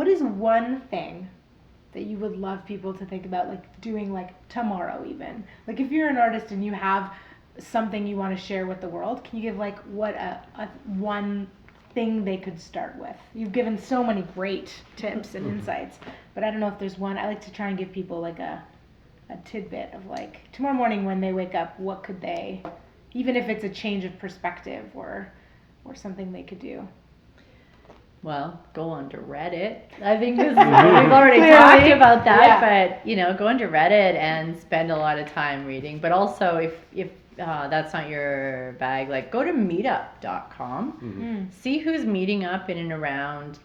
what is one thing that you would love people to think about, like doing like tomorrow even? Like if you're an artist and you have something you want to share with the world, can you give like what a one thing they could start with? You've given so many great tips and insights, but I don't know if there's one. I like to try and give people like a tidbit of like tomorrow morning when they wake up, what could they, even if it's a change of perspective or something they could do. Well, go onto Reddit. I think this is, we've already talked about that, but go onto Reddit and spend a lot of time reading. But also, if that's not your bag, like go to meetup.com, see who's meeting up in and around,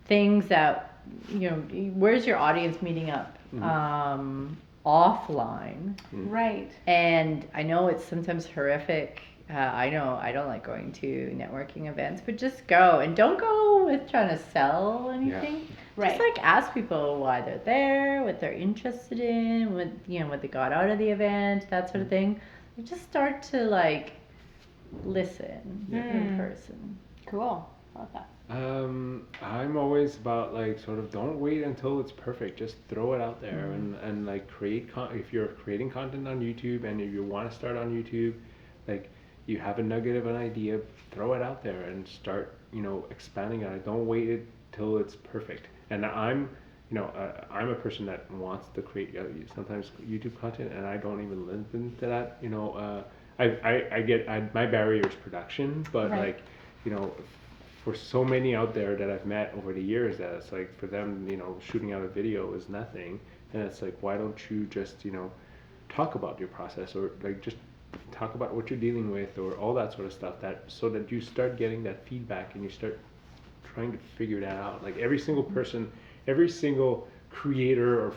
things that, where's your audience meeting up offline. Right. And I know it's sometimes horrific. I know I don't like going to networking events, but just go, and don't go with trying to sell anything. Yeah. Right. Just like ask people why they're there, what they're interested in, what they got out of the event, that sort of thing. You just start to like listen in person. Cool. Love that. I'm always about like sort of don't wait until it's perfect. Just throw it out there and like create if you're creating content on YouTube and if you want to start on YouTube, like you have a nugget of an idea, throw it out there and start, expanding on it. Don't wait till it's perfect. And I'm a person that wants to create sometimes YouTube content, and I don't even listen to that. My barrier is production, but right. For so many out there that I've met over the years, that it's like for them, shooting out a video is nothing, and it's like, why don't you just talk about your process, or like just talk about what you're dealing with, or all that sort of stuff, so that you start getting that feedback and you start trying to figure that out. Like every single person, every single creator or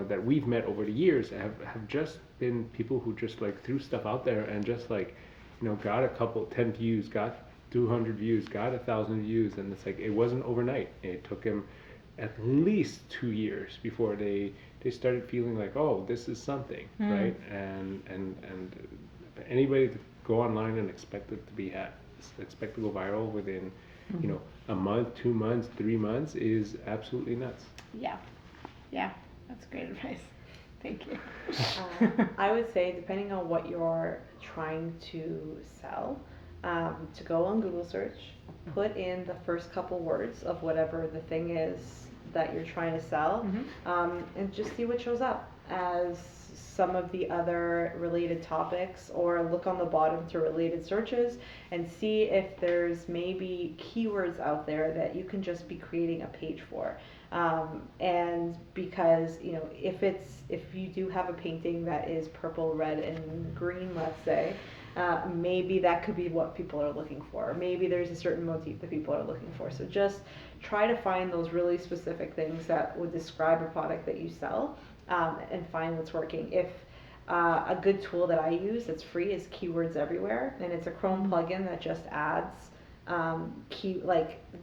that we've met over the years have just been people who just like threw stuff out there and just like got a couple 10 views, got 200 views, got 1,000 views, and it's like it wasn't overnight. It took them at least 2 years before they started feeling like, oh, this is something, right? And anybody to go online and expect to go viral within a month, 2 months, 3 months is absolutely nuts. Yeah, that's great advice. Thank you. I would say, depending on what you're trying to sell, to go on Google search, put in the first couple words of whatever the thing is that you're trying to sell, and just see what shows up as some of the other related topics, or look on the bottom to related searches and see if there's maybe keywords out there that you can just be creating a page for. And because if you do have a painting that is purple, red, and green, let's say, maybe that could be what people are looking for. Maybe there's a certain motif that people are looking for. So just try to find those really specific things that would describe a product that you sell, and find what's working. If a good tool that I use that's free is Keywords Everywhere, and it's a Chrome plugin that just adds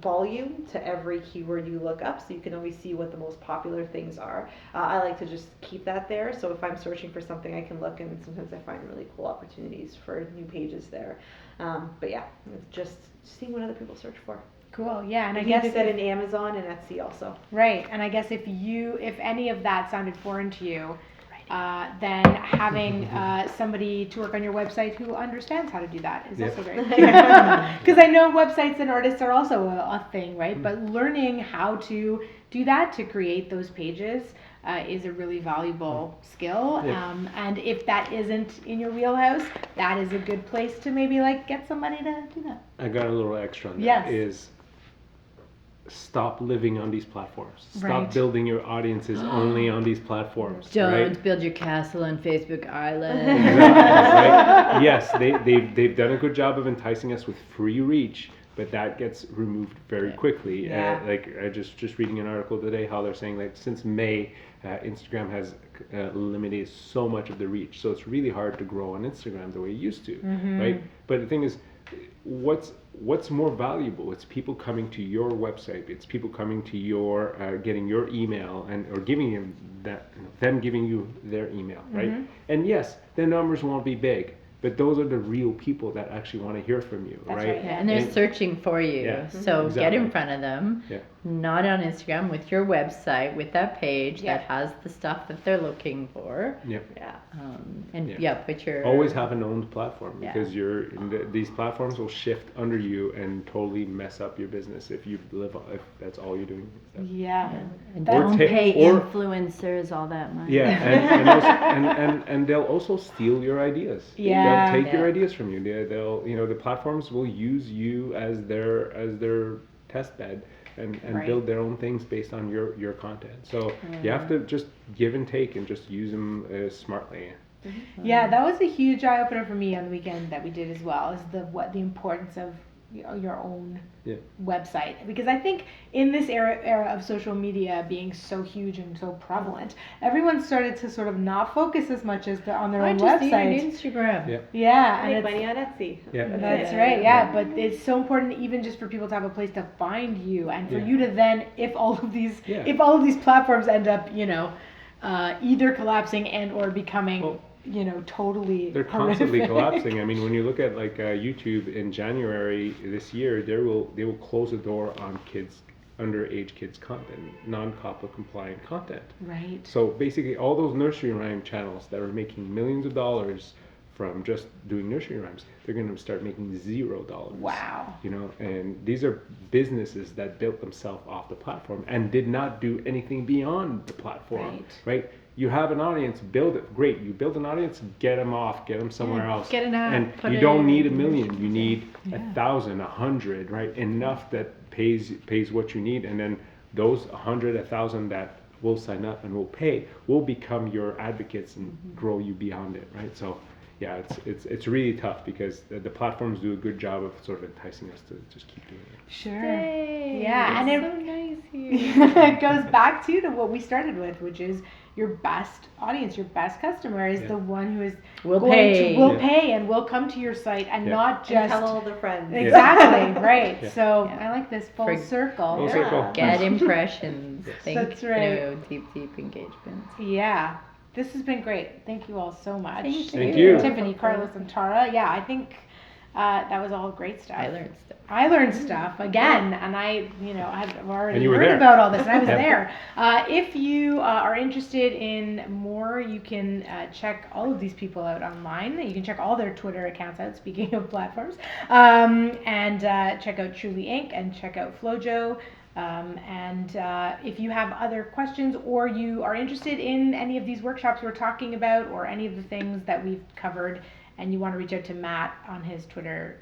volume to every keyword you look up, so you can always see what the most popular things are. I like to just keep that there, so if I'm searching for something, I can look, and sometimes I find really cool opportunities for new pages there. But yeah, it's just seeing what other people search for. Cool. Yeah, and I guess guess that in Amazon and Etsy also. Right, and I guess if any of that sounded foreign to you, then having somebody to work on your website who understands how to do that is also great. Because I know websites and artists are also a thing, right? But learning how to do that, to create those pages, is a really valuable skill. And if that isn't in your wheelhouse, that is a good place to maybe get somebody to do that. I got a little extra on that. Yes. Is stop living on these platforms. Stop Right. building your audiences only on these platforms. Don't build your castle on Facebook Island. Right? Yes, they've done a good job of enticing us with free reach, but that gets removed very quickly. Yeah. I just reading an article today how they're saying since May, Instagram has eliminated so much of the reach, so it's really hard to grow on Instagram the way it used to, right? But the thing is, what's more valuable? It's people coming to your website. It's people coming to your getting your email or giving them them giving you their email, right? And yes, the numbers won't be big, but those are the real people that actually want to hear from you, That's right? right, yeah. And they're searching for you, Yeah, so exactly. get in front of them. Yeah. not on Instagram, with your website, with that page Yeah. that has the stuff that they're looking for. Yep. Yeah. And Yeah. put your Always have an owned platform Yeah. because these platforms will shift under you and totally mess up your business if if that's all you're doing. Yeah. and That's- don't ta- pay or- influencers all that money. Yeah, and they'll also steal your ideas. Yeah. They'll take your Yeah. ideas from you. They'll the platforms will use you as their test bed and Right. build their own things based on your content. So you have to just give and take and just use them smartly. Yeah, that was a huge eye opener for me on the weekend that we did as well. Is the importance of your own Yeah. website, because I think in this era of social media being so huge and so prevalent, everyone started to sort of not focus as much as on their I own just need an website. Instagram. Yeah. Yeah, and Make it's, money on Etsy. Yeah. that's it. right. Yeah, but it's so important even just for people to have a place to find you, and for Yeah. you to then, if all of these platforms end up, either collapsing and or becoming, Well, totally They're constantly horrific. collapsing. I mean, when you look at like YouTube in January this year, they will close the door on underage kids content, non-COPPA compliant content. Right. So basically, all those nursery rhyme channels that are making millions of dollars from just doing nursery rhymes, they're going to start making $0. Wow. And these are businesses that built themselves off the platform and did not do anything beyond the platform. Right? You have an audience, build it. Great. You build an audience, get them somewhere else. Get an app, And put you it don't in. need 1 million. You need 1,000, 100, right? Enough that pays what you need, and then those 100, 1,000 that will sign up and will pay will become your advocates and grow you beyond it, right? So, yeah, it's really tough because the platforms do a good job of sort of enticing us to just keep doing it. Sure. Yay, Yeah, and it's it- so nice here. It goes back to what we started with, which is your best audience, your best customer is Yeah. the one who is Will going pay. to will Yeah. pay and will come to your site and Yeah. not And just tell all their friends. exactly right. Yeah. So Yeah. I like this full For- circle. Full Yeah. circle. Get impressions. Yes. Think, That's right. deep engagements. Yeah, this has been great. Thank you all so much. Thank you. Tiffany, Carlos, and Tara. Yeah, I think that was all great stuff. I learned stuff. I learned stuff again, and I've already And you were heard there. about all this, and I was Yeah. there. If you are interested in more, you can check all of these people out online. You can check all their Twitter accounts out, speaking of platforms, and check out Truly Inc. and check out Flojo. If you have other questions or you are interested in any of these workshops we're talking about or any of the things that we've covered, and you want to reach out to Matt on his Twitter,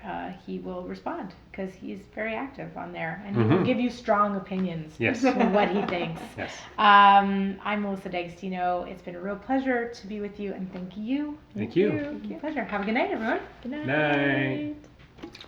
he will respond because he's very active on there, and he will give you strong opinions Yes. for what he thinks. Yes. I'm Melissa D'Agostino. It's been a real pleasure to be with you, and thank you. Thank you. Pleasure. Have a good night, everyone. Good night. Night.